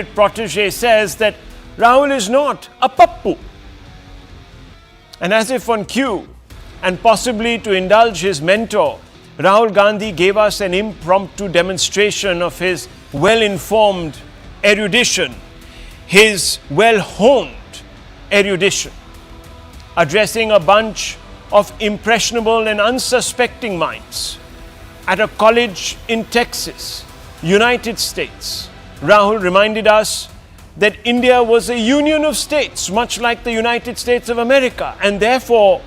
protege says that Rahul is not a pappu. And as if on cue, and possibly to indulge his mentor, Rahul Gandhi gave us an impromptu demonstration of his well-informed erudition, his well-honed erudition, addressing a bunch of impressionable and unsuspecting minds at a college in Texas, United States. Rahul reminded us that India was a union of states, much like the United States of America, and therefore,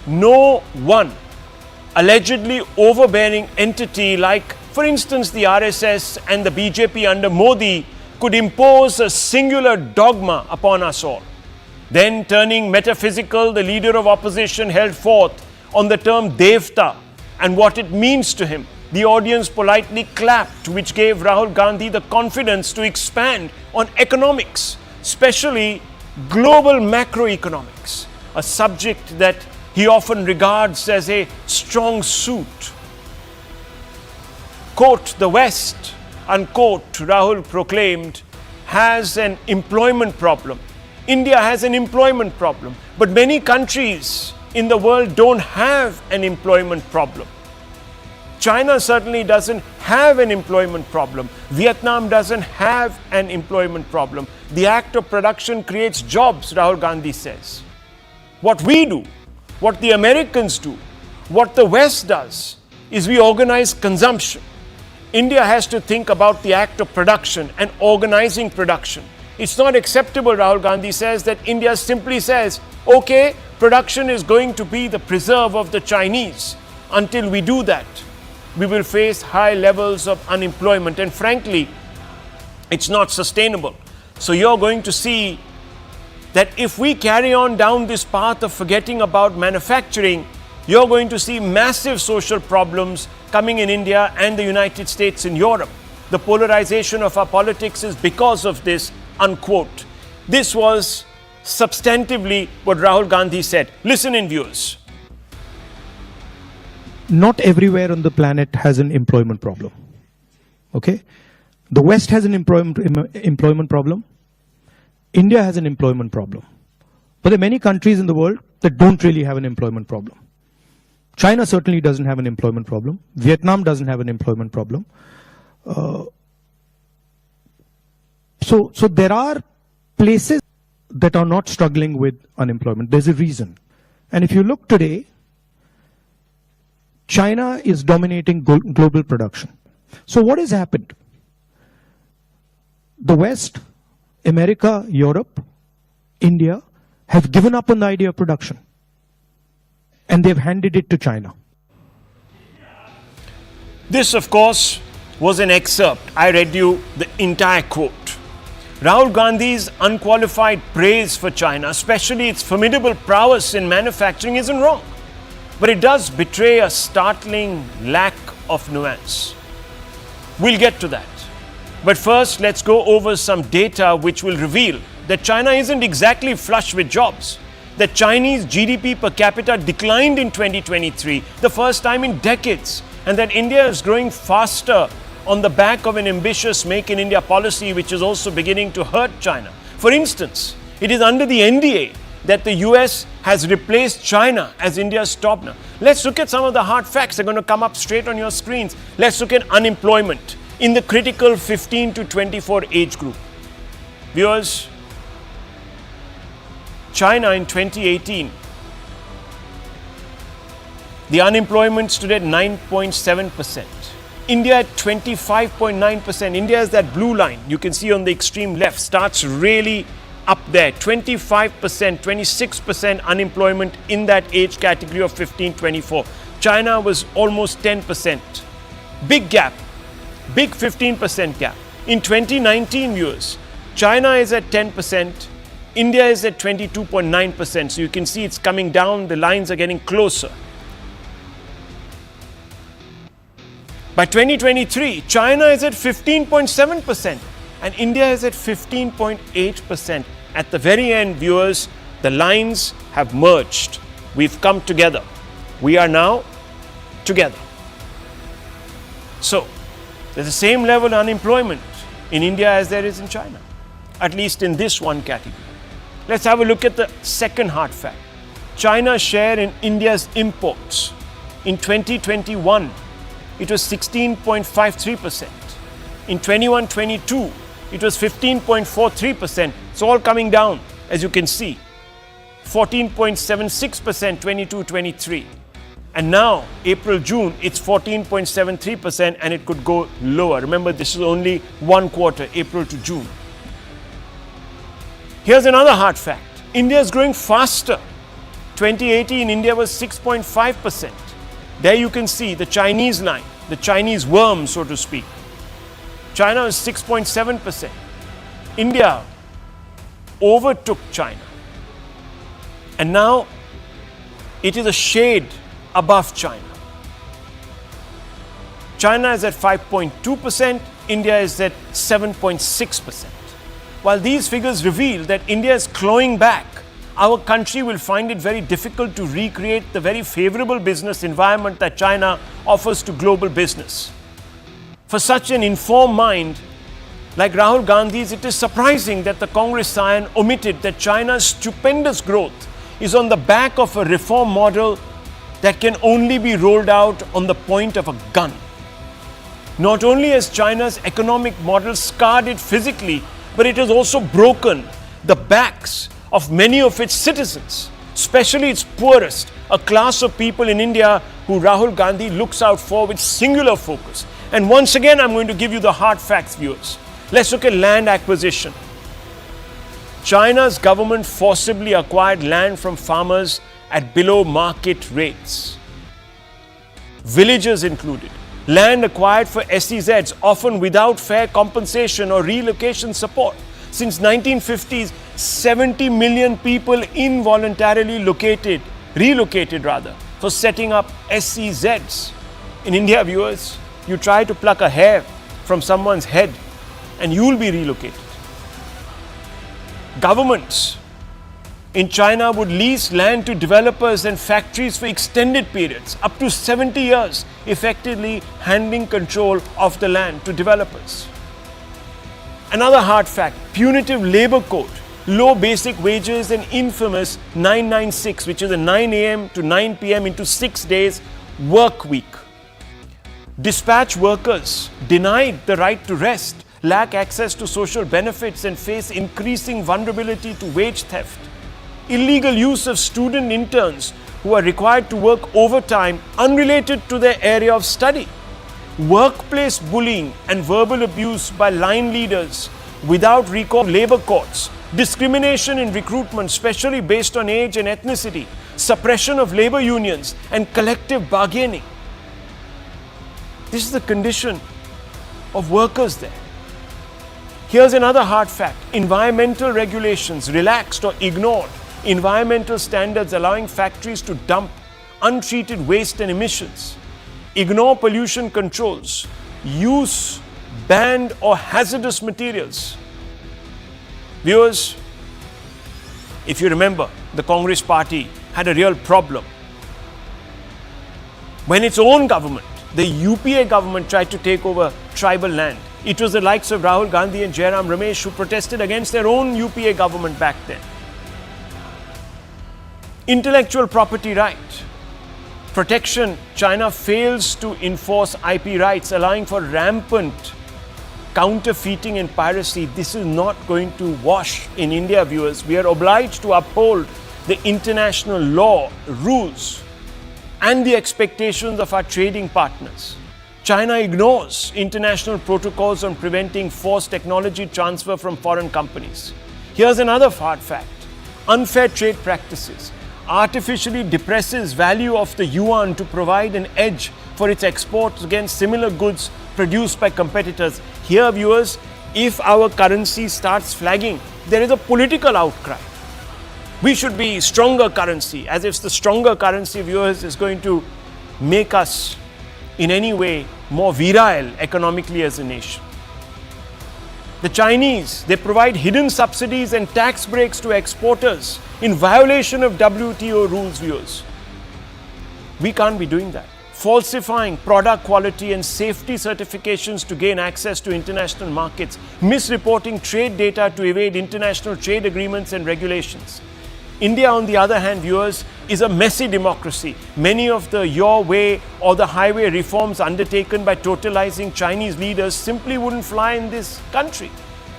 no one allegedly overbearing entity like, for instance, the RSS and the BJP under Modi could impose a singular dogma upon us all. Then, turning metaphysical, the leader of opposition held forth on the term Devta and what it means to him. The audience politely clapped, which gave Rahul Gandhi the confidence to expand on economics, especially global macroeconomics, a subject that he often regards as a strong suit. Quote, the West, unquote, Rahul proclaimed, has an employment problem. India has an employment problem, but many countries in the world don't have an employment problem. China certainly doesn't have an employment problem. Vietnam doesn't have an employment problem. The act of production creates jobs, Rahul Gandhi says. What we do, what the Americans do, what the West does, is we organize consumption. India has to think about the act of production and organizing production. It's not acceptable, Rahul Gandhi says, that India simply says, okay, production is going to be the preserve of the Chinese. Until we do that, we will face high levels of unemployment, and frankly, it's not sustainable. So you're going to see that if we carry on down this path of forgetting about manufacturing, you're going to see massive social problems coming in India and the United States and Europe. The polarization of our politics is because of this, unquote. This was substantively what Rahul Gandhi said. Listen in, viewers. Not everywhere on the planet has an employment problem. Okay? The West has an employment problem. India has an employment problem. But there are many countries in the world that don't really have an employment problem. China certainly doesn't have an employment problem. Vietnam doesn't have an employment problem. So there are places that are not struggling with unemployment. There's a reason. And if you look today, China is dominating global production. So what has happened? The West, America, Europe, India have given up on the idea of production. And they've handed it to China. This, of course, was an excerpt. I read you the entire quote. Rahul Gandhi's unqualified praise for China, especially its formidable prowess in manufacturing, isn't wrong. But it does betray a startling lack of nuance. We'll get to that. But first, let's go over some data which will reveal that China isn't exactly flush with jobs. That Chinese GDP per capita declined in 2023, the first time in decades, and that India is growing faster on the back of an ambitious Make in India policy which is also beginning to hurt China. For instance, it is under the NDA that the US has replaced China as India's top now. Let's look at some of the hard facts. They're going to come up straight on your screens. Let's look at unemployment in the critical 15 to 24 age group. Viewers, China in 2018, the unemployment stood at 9.7%. India at 25.9%. India is that blue line you can see on the extreme left, starts really up there. 25%, 26% unemployment in that age category of 15-24. China was almost 10%. Big gap, big 15% gap. In 2019, viewers, China is at 10%, India is at 22.9%. So you can see it's coming down, the lines are getting closer. By 2023, China is at 15.7% and India is at 15.8%. At the very end, viewers, the lines have merged. We've come together. We are now together. So, There's the same level of unemployment in India as there is in China, at least in this one category. Let's have a look at the second hard fact. China's share in India's imports. In 2021, it was 16.53%. In 21-22, it was 15.43%. It's all coming down, as you can see. 14.76%, 22-23. And now, April-June, it's 14.73% and it could go lower. Remember, this is only one quarter, April to June. Here's another hard fact. India is growing faster. 2018, India was 6.5%. There you can see the Chinese line, the Chinese worm, so to speak. China is 6.7%. India overtook China. And now it is a shade above China. China is at 5.2%, India is at 7.6%. While these figures reveal that India is clawing back, our country will find it very difficult to recreate the very favorable business environment that China offers to global business. For such an informed mind like Rahul Gandhi's, it is surprising that the Congress scion omitted that China's stupendous growth is on the back of a reform model that can only be rolled out on the point of a gun. Not only has China's economic model scarred it physically, but it has also broken the backs of many of its citizens, especially its poorest, a class of people in India who Rahul Gandhi looks out for with singular focus. And once again, I'm going to give you the hard facts, viewers. Let's look at land acquisition. China's government forcibly acquired land from farmers at below market rates. Villages included. Land acquired for SEZs, often without fair compensation or relocation support. Since 1950s, 70 million people involuntarily relocated for setting up SEZs. In India, viewers, you try to pluck a hair from someone's head and you'll be relocated. Governments in China would lease land to developers and factories for extended periods, up to 70 years, effectively handing control of the land to developers. Another hard fact, punitive labor code, low basic wages and infamous 996, which is a 9 a.m. to 9 p.m. into 6 days work week. Dispatch workers denied the right to rest, lack access to social benefits and face increasing vulnerability to wage theft. Illegal use of student interns who are required to work overtime unrelated to their area of study. Workplace bullying and verbal abuse by line leaders without recourse to labor courts. Discrimination in recruitment, especially based on age and ethnicity. Suppression of labor unions and collective bargaining. This is the condition of workers there. Here's another hard fact. Environmental regulations relaxed or ignored. Environmental standards allowing factories to dump untreated waste and emissions. Ignore pollution controls. Use banned or hazardous materials. Viewers, if you remember, the Congress party had a real problem. When its own government, the UPA government, tried to take over tribal land, it was the likes of Rahul Gandhi and Jairam Ramesh who protested against their own UPA government back then. Intellectual property right. Protection. China fails to enforce IP rights, allowing for rampant counterfeiting and piracy. This is not going to wash in India, viewers. We are obliged to uphold the international law, rules, and the expectations of our trading partners. China ignores international protocols on preventing forced technology transfer from foreign companies. Here's another hard fact. Unfair trade practices. Artificially depresses value of the yuan to provide an edge for its exports against similar goods produced by competitors. Here, viewers, if our currency starts flagging, there is a political outcry. We should be stronger currency, as if the stronger currency, viewers, is going to make us in any way more virile economically as a nation. The Chinese, they provide hidden subsidies and tax breaks to exporters in violation of WTO rules, viewers. We can't be doing that. falsifying product quality and safety certifications to gain access to international markets, misreporting trade data to evade international trade agreements and regulations. India, on the other hand, viewers, is a messy democracy. Many of the your way or the highway reforms undertaken by totalizing Chinese leaders simply wouldn't fly in this country.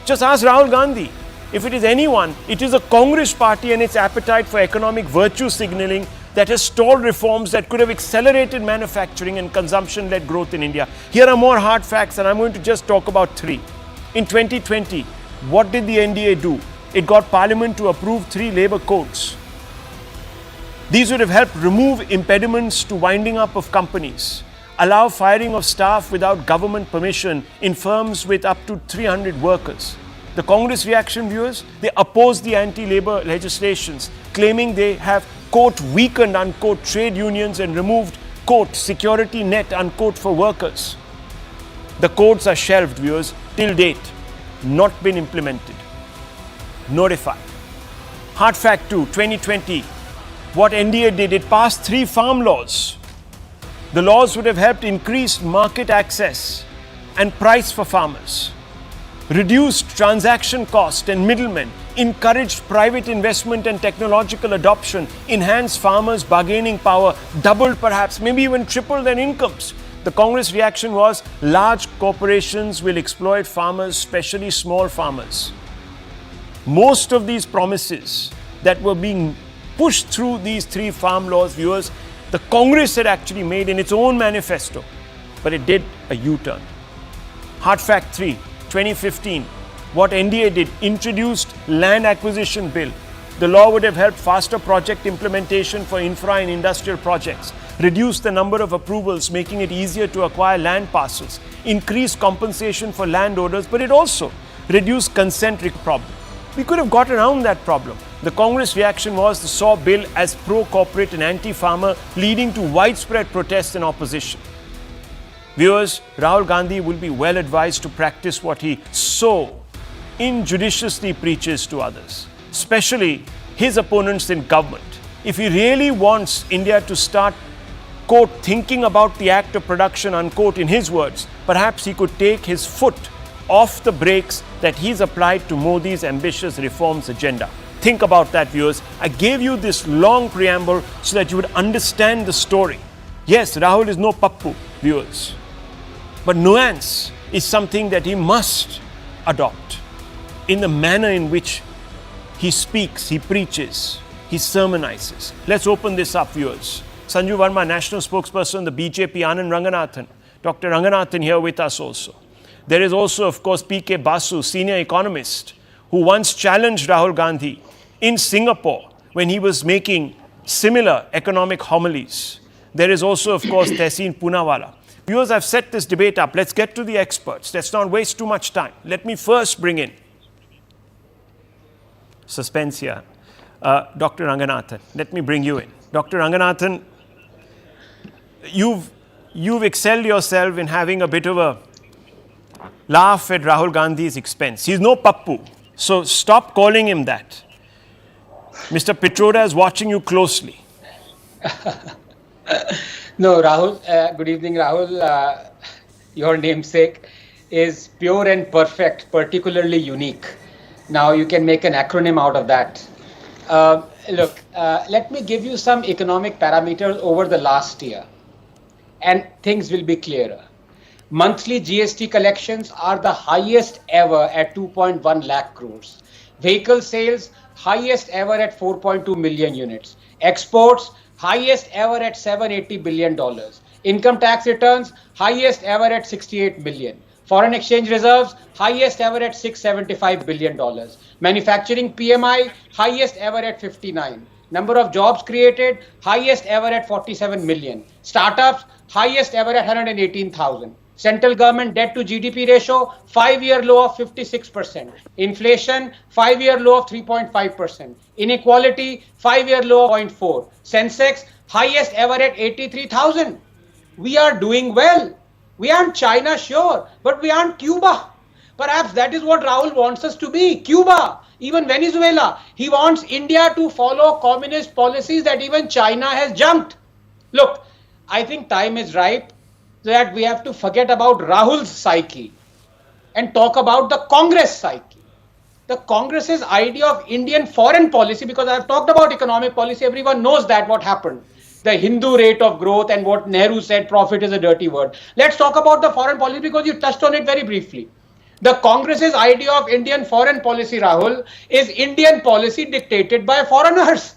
Just ask Rahul Gandhi. If it is anyone, it is a Congress party and its appetite for economic virtue signaling that has stalled reforms that could have accelerated manufacturing and consumption-led growth in India. Here are more hard facts, and I'm going to just talk about three. In 2020, what did the NDA do? It got Parliament to approve 3 labour codes. These would have helped remove impediments to winding up of companies, allow firing of staff without government permission in firms with up to 300 workers. The Congress reaction, viewers, they opposed the anti-labour legislations, claiming they have, quote, weakened, unquote, trade unions and removed, quote, security net, unquote, for workers. The codes are shelved, viewers, till date, not been implemented. Notified. Hard fact 2, 2020, what NDA did, it passed 3 farm laws. The laws would have helped increase market access and price for farmers, reduced transaction cost and middlemen, encouraged private investment and technological adoption, enhanced farmers' bargaining power, doubled perhaps, maybe even tripled their incomes. The Congress reaction was large corporations will exploit farmers, especially small farmers. Most of these promises that were being pushed through these 3 farm laws, viewers, the Congress had actually made in its own manifesto, but it did a U-turn. Hard fact 3, 2015, what NDA did, introduced land acquisition bill. The law would have helped faster project implementation for infra and industrial projects, reduce the number of approvals, making it easier to acquire land parcels, increase compensation for landowners, but it also reduced consent problem. We could have got around that problem. The Congress reaction was the saw bill as pro-corporate and anti-farmer, leading to widespread protests and opposition. Viewers, Rahul Gandhi will be well advised to practice what he so injudiciously preaches to others, especially his opponents in government. If he really wants India to start, quote, thinking about the act of production, unquote, in his words, perhaps he could take his foot off the brakes that he's applied to Modi's ambitious reforms agenda. Think about that, viewers. I gave you this long preamble so that you would understand the story. Yes, Rahul is no pappu, viewers. But nuance is something that he must adopt in the manner in which he speaks, he preaches, he sermonizes. Let's open this up, viewers. Sanju Verma, National Spokesperson, the BJP, Anand Ranganathan. Dr. Ranganathan here with us also. There is also, of course, P.K. Basu, senior economist, who once challenged Rahul Gandhi in Singapore when he was making similar economic homilies. There is also, of course, Tehseen Poonawalla. Viewers, I've set this debate up. Let's get to the experts. Let's not waste too much time. Let me first bring in suspense here. Dr. Ranganathan, let me bring you in. Dr. Ranganathan, you've excelled yourself in having a bit of a laugh at Rahul Gandhi's expense. He's no pappu, so stop calling him that. Mr. Pitroda is watching you closely. No, Rahul, good evening, Rahul. Your namesake is pure and perfect, particularly unique. Now you can make an acronym out of that. Look, let me give you some economic parameters over the last year, and things will be clearer. Monthly GST collections are the highest ever at 2.1 lakh crores. Vehicle sales, highest ever at 4.2 million units. Exports, highest ever at $780 billion. Income tax returns, highest ever at 68 billion. Foreign exchange reserves, highest ever at $675 billion. Manufacturing PMI, highest ever at 59. Number of jobs created, highest ever at 47 million. Startups, highest ever at 118,000. Central government debt to GDP ratio, 5-year low of 56%. Inflation, 5-year low of 3.5%. Inequality, 5-year low of 0.4. Sensex, highest ever at 83,000. We are doing well. We aren't China, sure, but we aren't Cuba. Perhaps that is what Rahul wants us to be. Cuba, even Venezuela. He wants India to follow communist policies that even China has jumped. Look, I think time is ripe that we have to forget about Rahul's psyche and talk about the Congress psyche. The Congress's idea of Indian foreign policy, because I've talked about economic policy, everyone knows that what happened. The Hindu rate of growth and what Nehru said, profit is a dirty word. Let's talk about the foreign policy because you touched on it very briefly. The Congress's idea of Indian foreign policy, Rahul, is Indian policy dictated by foreigners.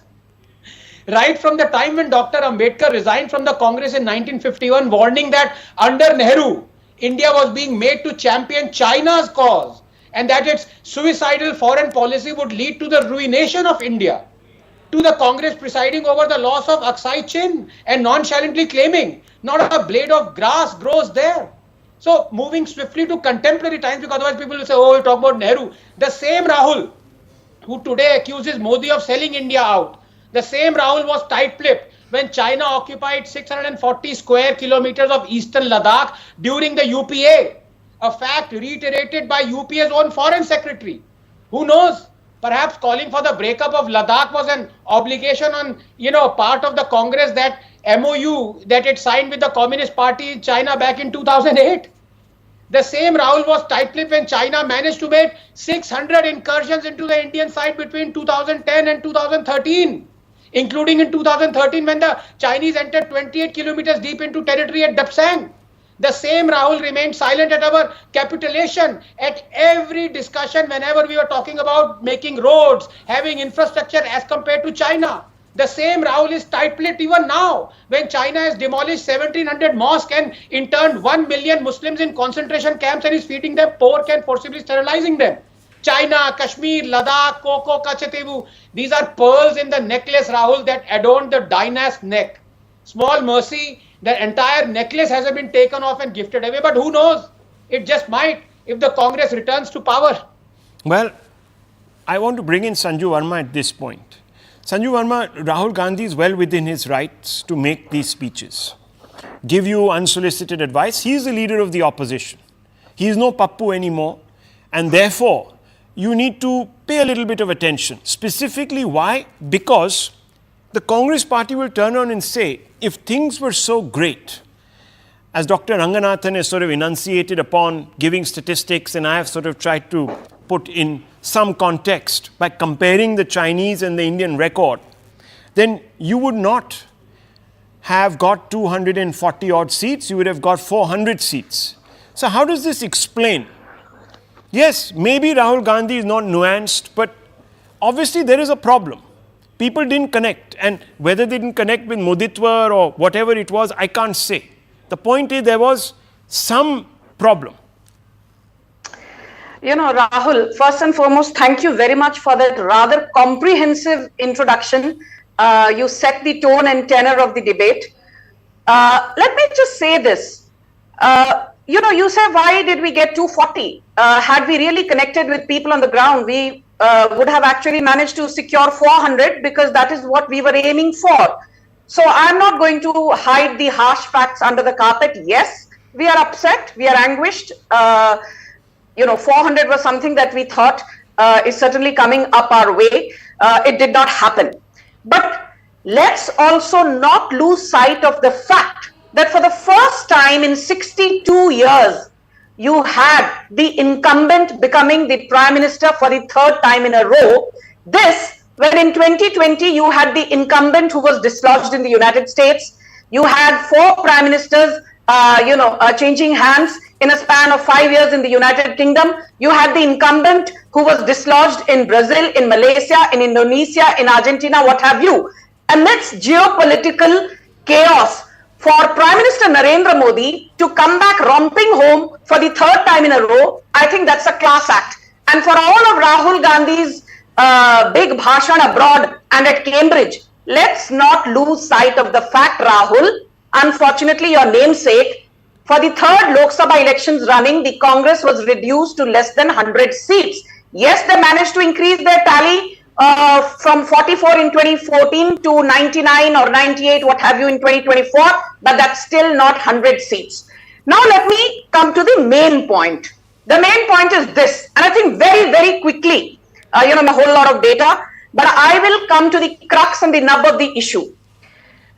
Right from the time when Dr. Ambedkar resigned from the Congress in 1951, warning that under Nehru, India was being made to champion China's cause and that its suicidal foreign policy would lead to the ruination of India, to the Congress presiding over the loss of Aksai Chin and nonchalantly claiming not a blade of grass grows there. So moving swiftly to contemporary times, because otherwise people will say, oh, we talk about Nehru. The same Rahul who today accuses Modi of selling India out, the same Rahul was tight-lipped when China occupied 640 square kilometers of eastern Ladakh during the UPA, a fact reiterated by UPA's own foreign secretary. Who knows? Perhaps calling for the breakup of Ladakh was an obligation on, part of the Congress, that MOU that it signed with the Communist Party in China back in 2008. The same Rahul was tight-lipped when China managed to make 600 incursions into the Indian side between 2010 and 2013, including in 2013 when the Chinese entered 28 kilometers deep into territory at Dapsang. The same Rahul remained silent at our capitulation at every discussion whenever we were talking about making roads, having infrastructure as compared to China. The same Rahul is tight-lipped even now when China has demolished 1700 mosques and interned 1 million Muslims in concentration camps and is feeding them pork and forcibly sterilizing them. China, Kashmir, Ladakh, Coco, Kachetebu, these are pearls in the necklace, Rahul, that adorn the dynast's neck. Small mercy, the entire necklace hasn't been taken off and gifted away, but who knows? It just might if the Congress returns to power. Well, I want to bring in Sanju Verma at this point. Sanju Verma, Rahul Gandhi is well within his rights to make these speeches, give you unsolicited advice. He is the leader of the opposition. He is no Pappu anymore, and therefore you need to pay a little bit of attention. Specifically, why? Because the Congress party will turn around and say, if things were so great, as Dr. Ranganathan has sort of enunciated upon giving statistics, and I have sort of tried to put in some context by comparing the Chinese and the Indian record, then you would not have got 240 odd seats, you would have got 400 seats. So how does this explain? Yes, maybe Rahul Gandhi is not nuanced, but obviously there is a problem. People didn't connect, and whether they didn't connect with Moditwa or whatever it was, I can't say. The point is there was some problem. Rahul, first and foremost, thank you very much for that rather comprehensive introduction. You set the tone and tenor of the debate. Let me just say this. You say, why did we get 240? Had we really connected with people on the ground, we would have actually managed to secure 400 because that is what we were aiming for. So I'm not going to hide the harsh facts under the carpet. Yes, we are upset. We are anguished. 400 was something that we thought is certainly coming up our way. It did not happen. But let's also not lose sight of the fact that for the first time in 62 years, you had the incumbent becoming the prime minister for the third time in a row. This, when in 2020, you had the incumbent who was dislodged in the United States. You had 4 prime ministers, changing hands in a span of 5 years in the United Kingdom. You had the incumbent who was dislodged in Brazil, in Malaysia, in Indonesia, in Argentina, what have you. Amidst geopolitical chaos, for Prime Minister Narendra Modi to come back romping home for the third time in a row, I think that's a class act. And for all of Rahul Gandhi's big bhashan abroad and at Cambridge, let's not lose sight of the fact, Rahul, unfortunately your namesake, for the third Lok Sabha elections running, the Congress was reduced to less than 100 seats. Yes, they managed to increase their tally from 44 in 2014 to 99 or 98, what have you, in 2024, but that's still not 100 seats. Now let me come to the main point. The main point is this, and I think very, very quickly, a whole lot of data, but I will come to the crux and the nub of the issue.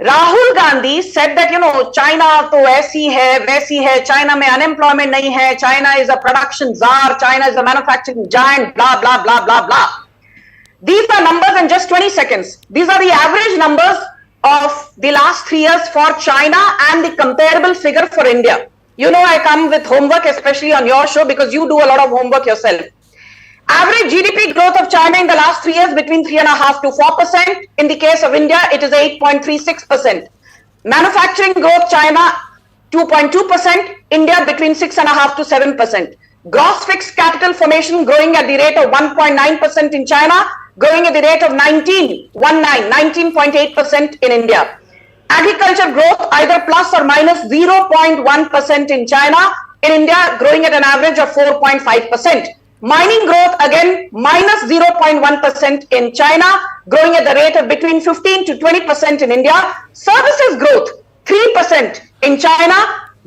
Rahul Gandhi said that, China to वैसी है, China में unemployment नहीं है, China is a production czar, China is a manufacturing giant, blah, blah, blah, blah, blah. These are numbers in just 20 seconds. These are the average numbers of the last 3 years for China and the comparable figure for India. I come with homework, especially on your show, because you do a lot of homework yourself. Average GDP growth of China in the last 3 years between 3.5% to 4%. In the case of India, it is 8.36%. Manufacturing growth, China 2.2%, India between 6.5% to 7%. Gross fixed capital formation growing at the rate of 1.9% in China, growing at the rate of 19.8% in India. Agriculture growth either plus or minus 0.1% in China, in India growing at an average of 4.5%. Mining growth again minus 0.1% in China, growing at the rate of between 15 to 20% in India. Services growth 3% in China,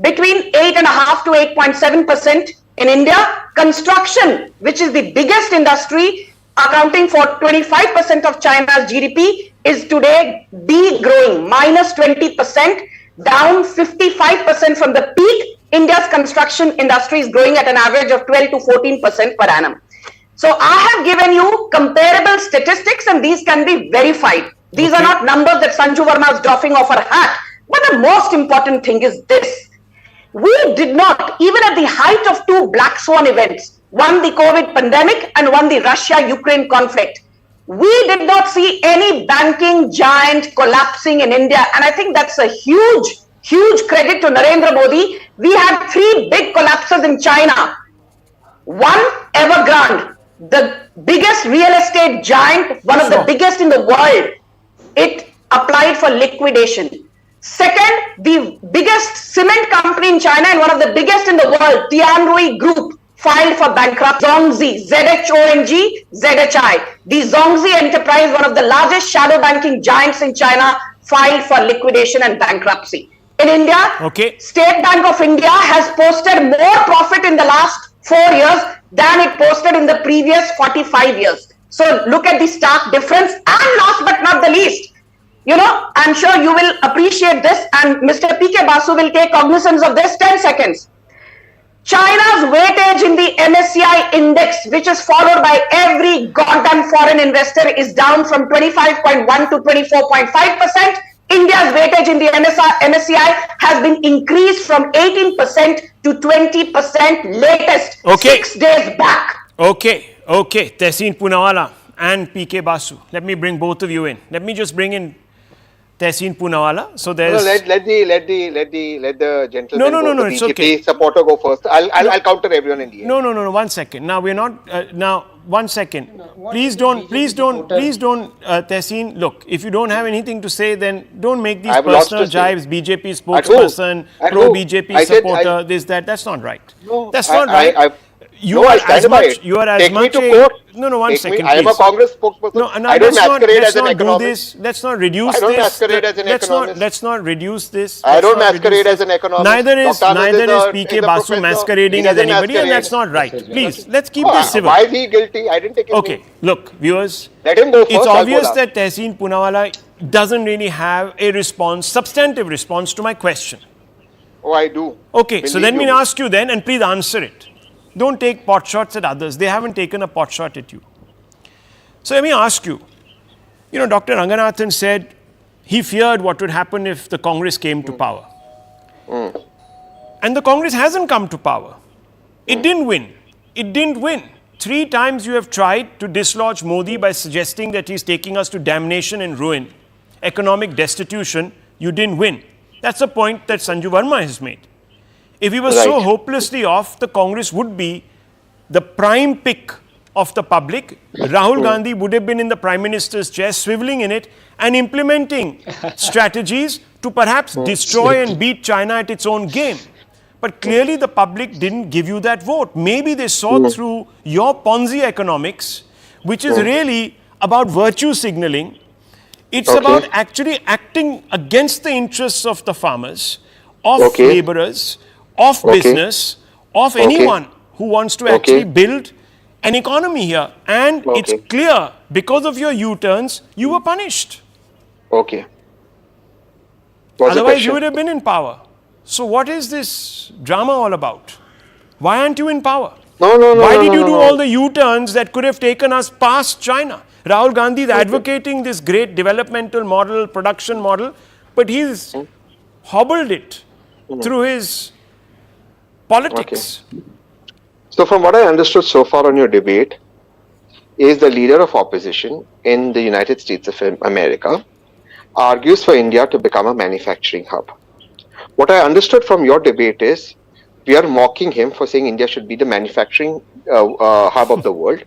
between 8.5 to 8.7% in India. Construction, which is the biggest industry, accounting for 25% of China's GDP, is today degrowing, minus 20%, down 55% from the peak. India's construction industry is growing at an average of 12 to 14% per annum. So I have given you comparable statistics, and these can be verified. These are not numbers that Sanju Verma is doffing off her hat. But the most important thing is this. We did not, even at the height of 2 black swan events, one the COVID pandemic and one the Russia-Ukraine conflict, we did not see any banking giant collapsing in India. And I think that's a huge credit to Narendra Modi. We had 3 big collapses in China. One, Evergrande, the biggest real estate giant, one of the biggest in the world. It applied for liquidation. Second, the biggest cement company in China and one of the biggest in the world, Tianrui Group, filed for bankruptcy. Zhongzi, ZHONG, ZHI. The Zhongzi enterprise, one of the largest shadow banking giants in China, filed for liquidation and bankruptcy. In India, State Bank of India has posted more profit in the last 4 years than it posted in the previous 45 years. So look at the stark difference. And last but not the least, I'm sure you will appreciate this, and Mr. P.K. Basu will take cognizance of this. 10 seconds. China's weightage in the MSCI index, which is followed by every goddamn foreign investor, is down from 25.1 to 24.5%. India's weightage in the MSCI has been increased from 18% to 20% latest 6 days back. Okay. Tehseen Poonawalla and PK Basu. Let me bring both of you in. Let me just bring in Tehseen Poonawalla. So there's let the gentleman no, the it's BJP okay. supporter go first. I'll counter everyone in the end. No, 1 second. Now we're not now 1 second. Please don't Tehseen, look, if you don't have anything to say, then don't make these personal jibes. BJP spokesperson, pro BJP supporter, this, that's not right. No, that's not right. You are as much. You are as much. No, 1 second. I am a Congress spokesperson. No, I don't masquerade as an economist. Let's not reduce this. I don't masquerade as an economist. Let's not reduce this. I don't masquerade as an economist. Neither is PK Basu masquerading as anybody, and that's not right. Please, let's keep this civil. Why is he guilty? I didn't take him. Okay, look, viewers. Let him go first. It's obvious that Tehseen Poonawalla doesn't really have a substantive response to my question. Oh, I do. Okay, so let me ask you then, and please answer it. Don't take pot shots at others. They haven't taken a pot shot at you. So let me ask you, Dr. Ranganathan said he feared what would happen if the Congress came to power. And the Congress hasn't come to power. It didn't win. 3 times you have tried to dislodge Modi by suggesting that he's taking us to damnation and ruin, economic destitution. You didn't win. That's a point that Sanju Verma has made. If he was so hopelessly off, the Congress would be the prime pick of the public. Rahul Gandhi would have been in the Prime Minister's chair, swiveling in it and implementing strategies to perhaps destroy and beat China at its own game. But clearly the public didn't give you that vote. Maybe they saw through your Ponzi economics, which is really about virtue signaling. It's about actually acting against the interests of the farmers, of laborers, of business, of anyone who wants to actually build an economy here. And it's clear, because of your U-turns, you were punished. Okay. What's the Otherwise, question? you would have been in power. So what is this drama all about? Why aren't you in power? No. Why did you do all the U-turns that could have taken us past China? Rahul Gandhi is advocating this great developmental model, production model, but he's hobbled it through his politics. Okay. So from what I understood so far on your debate, is the leader of opposition in the United States of America argues for India to become a manufacturing hub. What I understood from your debate is we are mocking him for saying India should be the manufacturing hub of the world.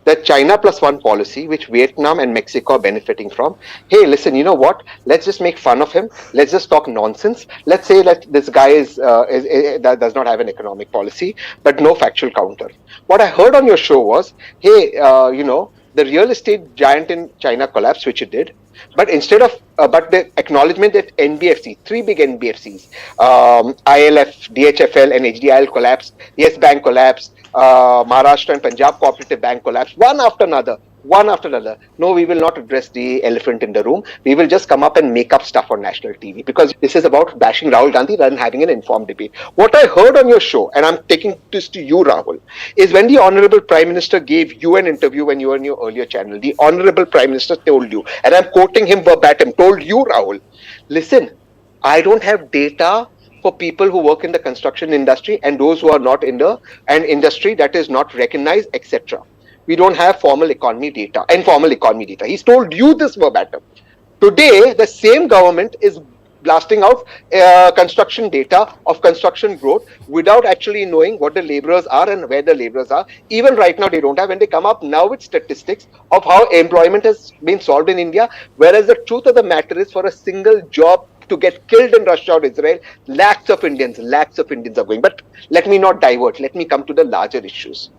That China plus one policy, which Vietnam and Mexico are benefiting from. Hey, listen, you know what? Let's just make fun of him. Let's just talk nonsense. Let's say that this guy that does not have an economic policy, but no factual counter. What I heard on your show was, hey, the real estate giant in China collapsed, which it did. But instead of, but the acknowledgement that NBFC, three big NBFCs, ILF, DHFL and HDIL collapsed, Yes Bank collapsed, Maharashtra and Punjab Cooperative Bank collapsed, one after another. No, we will not address the elephant in the room. We will just come up and make up stuff on national TV because this is about bashing Rahul Gandhi rather than having an informed debate. What I heard on your show, and I'm taking this to you, Rahul, is when the Honorable Prime Minister gave you an interview when you were in your earlier channel, the Honorable Prime Minister told you, and I'm quoting him verbatim, told you, Rahul, listen, I don't have data for people who work in the construction industry and those who are not in an industry that is not recognized, etc. We don't have informal economy data. He's told you this verbatim. Today, the same government is blasting out construction data of construction growth without actually knowing what the laborers are and where the laborers are. Even right now, they don't have, and they come up now with statistics of how employment has been solved in India, whereas the truth of the matter is for a single job to get killed in Russia or Israel, lakhs of Indians are going. But let me not divert. Let me come to the larger issues.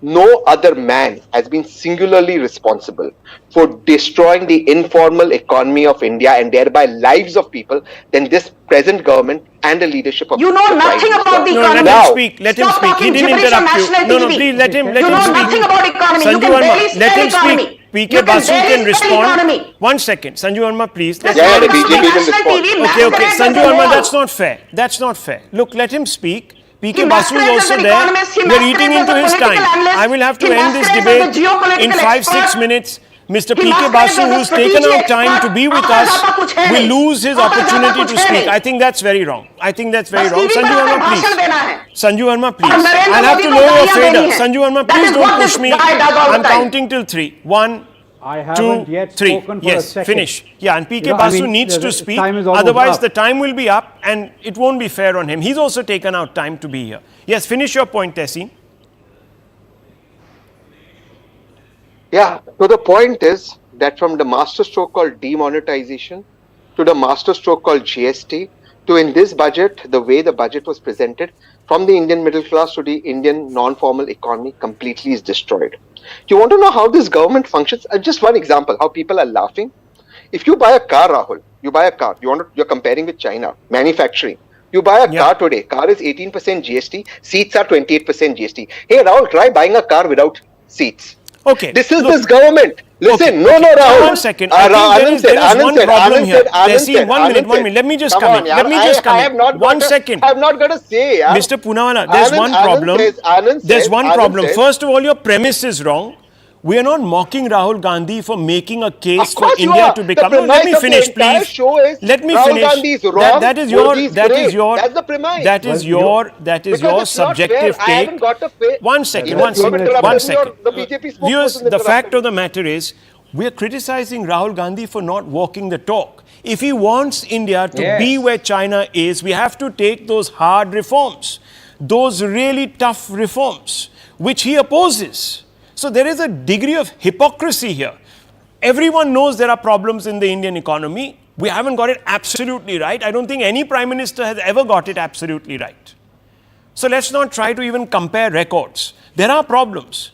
No other man has been singularly responsible for destroying the informal economy of India and thereby lives of people than this present government and the leadership of You know nothing about the economy. Let him speak. Let him Stop speak. He talking didn't gibberish on interrupt you. national No, TV. please let him You know speak. nothing about economy. Sanju You can Verma, barely let spell him economy. speak. PK You can Basu can barely spell respond. economy. 1 second. Sanju Verma, please. That's Yeah, not the about BJP will national respond. TV. Okay. Masquerades Sanju as a Verma, wall. that's not fair. That's not fair. Look, let him speak. He PK Basu is masquerades as also an there. economist. He We are eating masquerades into as a his time. political analyst. I will have to He end this masquerades as debate a geopolitical in 5-6 expert. minutes. Mr. He PK masquerades Basu, as a who's taken strategic out time to expert. be with Aapka us, japa kuch hai will nahi. lose his Aapka opportunity japa to kuch hai speak. nahi. I think that's very wrong. I think that's very बस wrong. TV पर Sanju आपको Verma, भाषण please. देना है Sanju Verma, और please. Narendra I'll have Modi to को lower your गालियां fader. देनी है. Sanju Verma, That please is don't what push this me. guy does all the I'm time. counting till 3. 1, I 2, haven't yet 3. spoken for a Yes, second. finish. Yeah, and PK You know, Basu needs the to speak. time is almost Otherwise, up. the time will be up and it won't be fair on him. He's also taken out time to be here. Yes, finish your point, Tessie. Yeah, so the point is that from the masterstroke called demonetization to the masterstroke called GST to in this budget, the way the budget was presented, from the Indian middle class to the Indian non-formal economy completely is destroyed. You want to know how this government functions? Just one example, how people are laughing. If you buy a car, Rahul, you buy a car, you're comparing with China, manufacturing. You buy a car today, car is 18% GST, seats are 28% GST. Hey Rahul, try buying a car without seats. Okay. This is this government. Listen, Okay. no, Rahul. 1 second. I think there is one problem here. Tessie, 1 minute. Let me just come in. Let me just come in. 1 second. I have not got to say. Mr. Poonawalla, there's one problem. There's one problem. First of all, your premise is wrong. We are not mocking Rahul Gandhi for making a case for India to become. No, let me finish, please. Let me Rahul finish. Gandhi is wrong. That is your. That's the premise. That is your subjective I take. haven't got to pay. 1 second. One second. The BJP Viewers, spokesperson the fact interrupted of the matter is, we are criticizing Rahul Gandhi for not walking the talk. If he wants India to be where China is, we have to take those hard reforms, those really tough reforms, which he opposes. So there is a degree of hypocrisy here. Everyone knows there are problems in the Indian economy. We haven't got it absolutely right. I don't think any Prime Minister has ever got it absolutely right. So let's not try to even compare records. There are problems.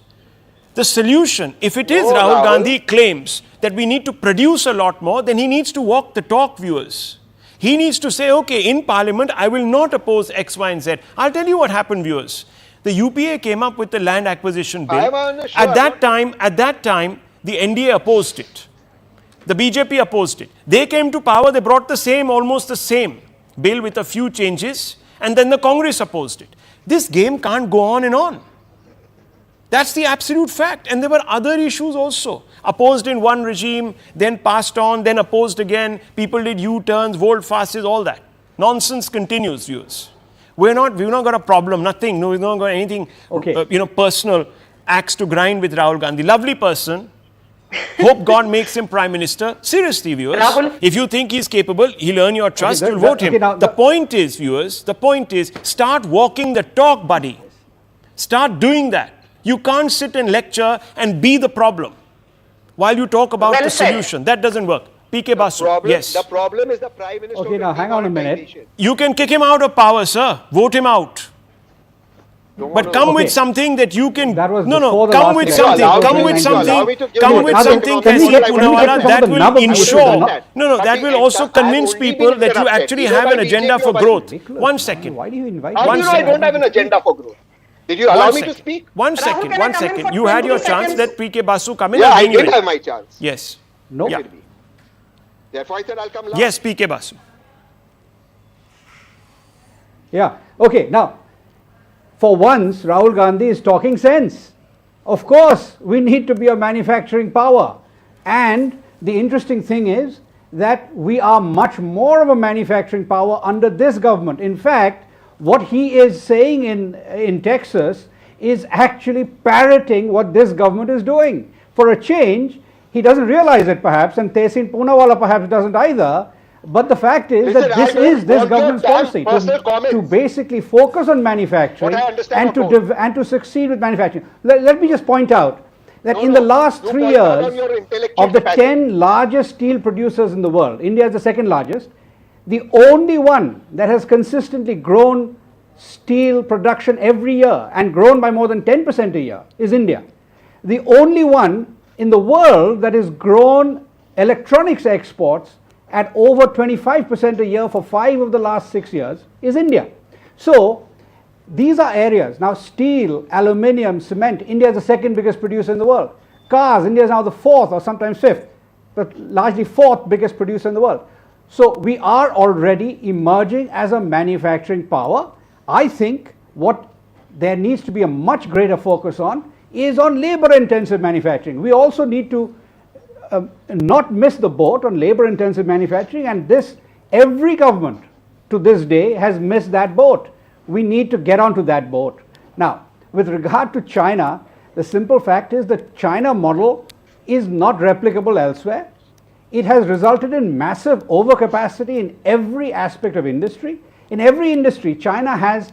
The solution, if it is Rahul Gandhi claims that we need to produce a lot more, then he needs to walk the talk, viewers. He needs to say, okay, in Parliament, I will not oppose X, Y, and Z. I'll tell you what happened, viewers. The UPA came up with the land acquisition bill. At that time, the NDA opposed it. The BJP opposed it. They came to power, they brought the same, almost the same bill with a few changes, and then the Congress opposed it. This game can't go on and on. That's the absolute fact. And there were other issues also. Opposed in one regime, then passed on, then opposed again. People did U-turns, volte-faces, all that. Nonsense continues, viewers. We've not got a problem, nothing. No, we've not got anything, personal axe to grind with Rahul Gandhi. Lovely person. Hope God makes him Prime Minister. Seriously, viewers. Rahul, if you think he's capable, he'll earn your trust, you'll vote him. The point is, viewers, start walking the talk, buddy. Start doing that. You can't sit and lecture and be the problem while you talk about the solution. That doesn't work. PK Basu, yes. The problem is the Prime Minister. Okay, now hang on a minute. You can kick him out of power, sir. Vote him out. But come with something that you can. That was come with something. That will ensure. That will also convince people that you actually have an agenda for growth. 1 second. Why do you invite How do you know I don't have an agenda for growth? Did you allow me to speak? 1 second. You had your chance. Let PK Basu come in. Yeah, I did have my chance. Yes. No. Yeah. Therefore, I said I'll come last. Yes, PK Basu. Yeah. Okay. Now, for once, Rahul Gandhi is talking sense. Of course, we need to be a manufacturing power. And the interesting thing is that we are much more of a manufacturing power under this government. In fact, what he is saying in Texas is actually parroting what this government is doing. For a change, he doesn't realize it perhaps, and Tehsin Poonawala perhaps doesn't either. But the fact is that this is this government's policy to basically focus on manufacturing and to succeed with manufacturing. Let me just point out that in the last 3 years, of the 10 largest steel producers in the world, India is the second largest. The only one that has consistently grown steel production every year and grown by more than 10% a year is India. The only one in the world that has grown electronics exports at over 25% a year for 5 of the last 6 years is India. So these are areas. Now steel, aluminium, cement, India is the second biggest producer in the world. Cars, India is now the 4th or sometimes 5th, but largely 4th biggest producer in the world. So we are already emerging as a manufacturing power. I think what there needs to be a much greater focus on is on labor intensive manufacturing. We also need to not miss the boat on labor intensive manufacturing, and every government to this day has missed that boat. We need to get onto that boat. Now, with regard to China, the simple fact is the China model is not replicable elsewhere. It has resulted in massive overcapacity in every aspect of industry. In every industry, China has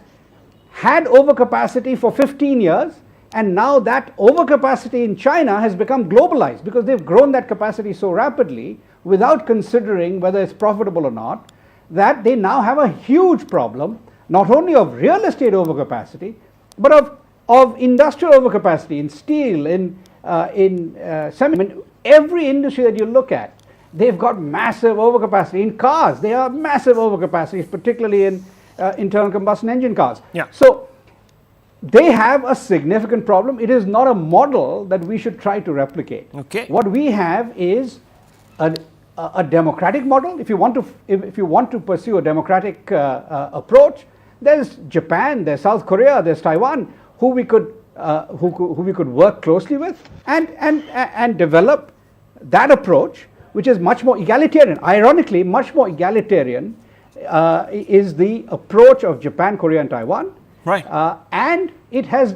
had overcapacity for 15 years, and now that overcapacity in China has become globalized because they've grown that capacity so rapidly without considering whether it's profitable or not, that they now have a huge problem, not only of real estate overcapacity, but of industrial overcapacity in steel, in semi. Every industry that you look at, they've got massive overcapacity. In cars, they are massive overcapacities, particularly in internal combustion engine cars. Yeah. So they have a significant problem. It is not a model that we should try to replicate. Okay. What we have is a democratic model. If you want to pursue a democratic approach, there's Japan, there's South Korea, there's Taiwan, who we could work closely with and develop that approach, which is much more egalitarian. Ironically, much more egalitarian is the approach of Japan, Korea, and Taiwan. Right. And it has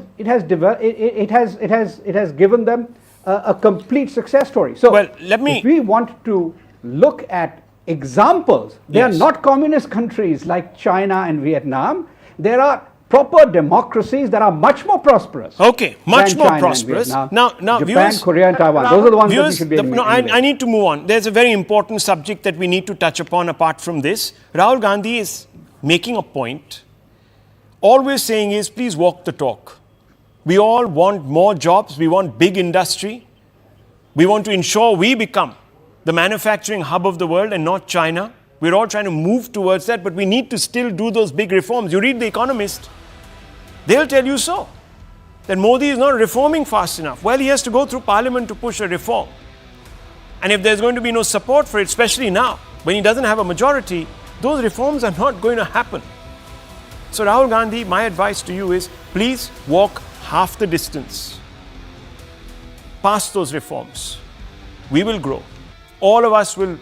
given them a complete success story. So, if we want to look at examples, they are not communist countries like China and Vietnam. There are proper democracies that are much more prosperous. Okay, much more prosperous. Now, Japan, viewers, Korea, and Taiwan. Those are the ones that we should be aiming at. I need to move on. There's a very important subject that we need to touch upon apart from this. Rahul Gandhi is making a point. All we're saying is, please walk the talk. We all want more jobs. We want big industry. We want to ensure we become the manufacturing hub of the world and not China. We're all trying to move towards that, but we need to still do those big reforms. You read The Economist, they'll tell you so, that Modi is not reforming fast enough. Well, he has to go through parliament to push a reform. And if there's going to be no support for it, especially now, when he doesn't have a majority, those reforms are not going to happen. So Rahul Gandhi, my advice to you is, please walk half the distance. Pass those reforms. We will grow. All of us will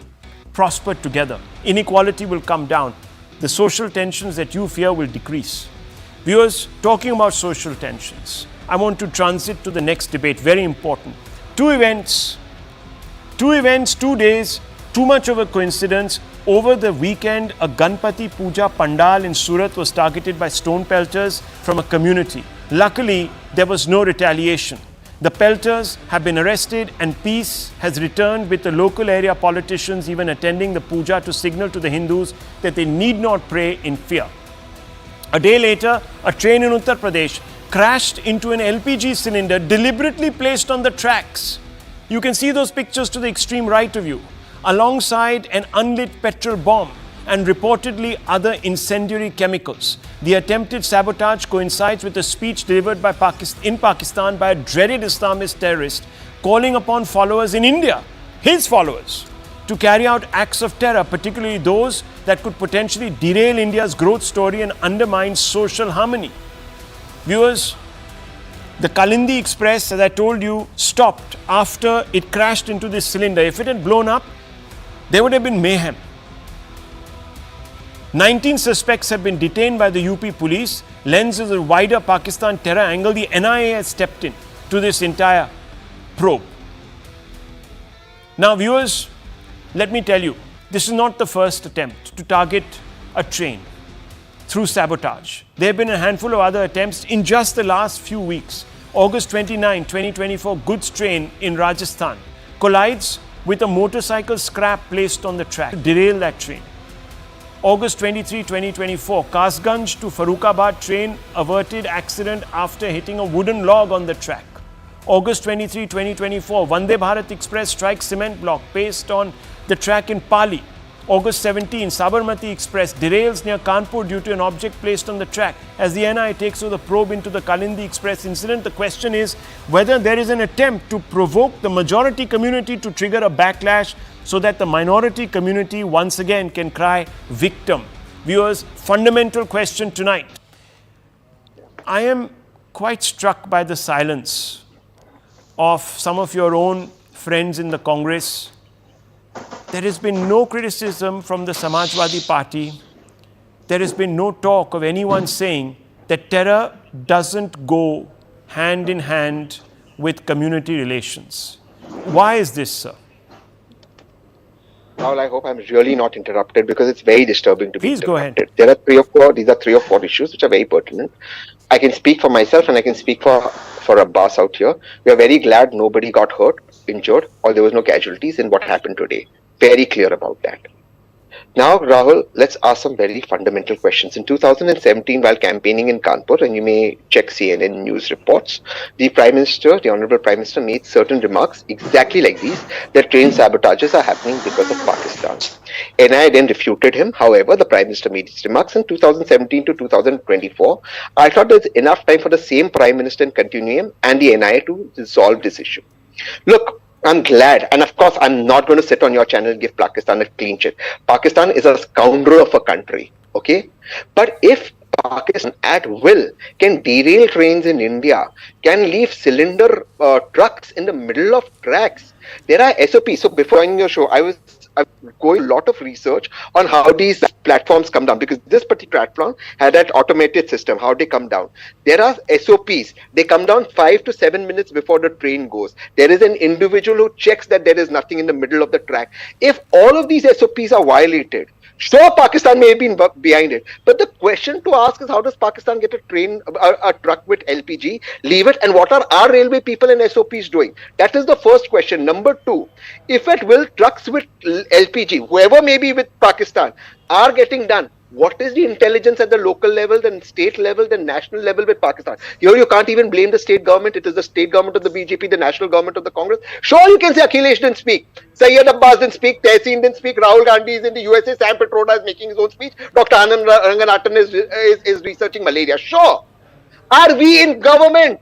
prosper together. Inequality will come down. The social tensions that you fear will decrease. Viewers, talking about social tensions, I want to transit to the next debate, very important. Two events, 2 days, too much of a coincidence. Over the weekend, a Ganpati Puja Pandal in Surat was targeted by stone pelters from a community. Luckily, there was no retaliation. The pelters have been arrested and peace has returned, with the local area politicians even attending the puja to signal to the Hindus that they need not pray in fear. A day later, a train in Uttar Pradesh crashed into an LPG cylinder deliberately placed on the tracks. You can see those pictures to the extreme right of you, alongside an unlit petrol bomb and reportedly other incendiary chemicals. The attempted sabotage coincides with a speech delivered in Pakistan by a dreaded Islamist terrorist, calling upon followers in India, his followers, to carry out acts of terror, particularly those that could potentially derail India's growth story and undermine social harmony. Viewers, the Kalindi Express, as I told you, stopped after it crashed into this cylinder. If it had blown up, there would have been mayhem. 19 suspects have been detained by the UP police. Lens is a wider Pakistan terror angle. The NIA has stepped in to this entire probe. Now, viewers, let me tell you, this is not the first attempt to target a train through sabotage. There have been a handful of other attempts in just the last few weeks. August 29, 2024, goods train in Rajasthan collides with a motorcycle scrap placed on the track to derail that train. August 23, 2024, Kasganj to Farrukhabad train averted accident after hitting a wooden log on the track. August 23, 2024, Vande Bharat Express strikes cement block placed on the track in Pali. August 17, Sabarmati Express derails near Kanpur due to an object placed on the track. As the NIA takes over the probe into the Kalindi Express incident, the question is whether there is an attempt to provoke the majority community to trigger a backlash so that the minority community once again can cry victim. Viewers, fundamental question tonight. I am quite struck by the silence of some of your own friends in the Congress. There has been no criticism from the Samajwadi Party. There has been no talk of anyone saying that terror doesn't go hand in hand with community relations. Why is this, sir? Now, I hope I'm really not interrupted because it's very disturbing to be Please interrupted. go ahead. There are three or four issues which are very pertinent. I can speak for myself and I can speak for Abbas out here. We are very glad nobody got hurt, injured, or there was no casualties in what happened today. Very clear about that. Now, Rahul, let's ask some very fundamental questions. In 2017, while campaigning in Kanpur, and you may check CNN news reports, the Honorable Prime Minister made certain remarks exactly like these, that train sabotages are happening because of Pakistan. NIA then refuted him. However, the Prime Minister made his remarks in 2017 to 2024. I thought there's enough time for the same Prime Minister in continuum and the NIA to resolve this issue. Look, I'm glad, and of course, I'm not going to sit on your channel and give Pakistan a clean sheet. Pakistan is a scoundrel of a country, okay? But if Pakistan at will can derail trains in India, can leave cylinder trucks in the middle of tracks, there are SOPs. So before joining your show, I was going a lot of research on how these platforms come down, because this particular platform had that automated system, how they come down. There are SOPs. They come down 5 to 7 minutes before the train goes. There is an individual who checks that there is nothing in the middle of the track. If all of these SOPs are violated, sure, Pakistan may be behind it. But the question to ask is, how does Pakistan get a truck with LPG, leave it, and what are our railway people and SOPs doing? That is the first question. Number two, if at will trucks with LPG, whoever may be with Pakistan, are getting done, what is the intelligence at the local level, the state level, the national level with Pakistan? Here you can't even blame the state government. It is the state government of the BJP, the national government of the Congress. Sure, you can say Akhilesh didn't speak, Syed Abbas didn't speak, Tehseen didn't speak, Rahul Gandhi is in the USA, Sam Petroda is making his own speech, Dr. Anand Ranganathan is researching malaria. Sure. Are we in government?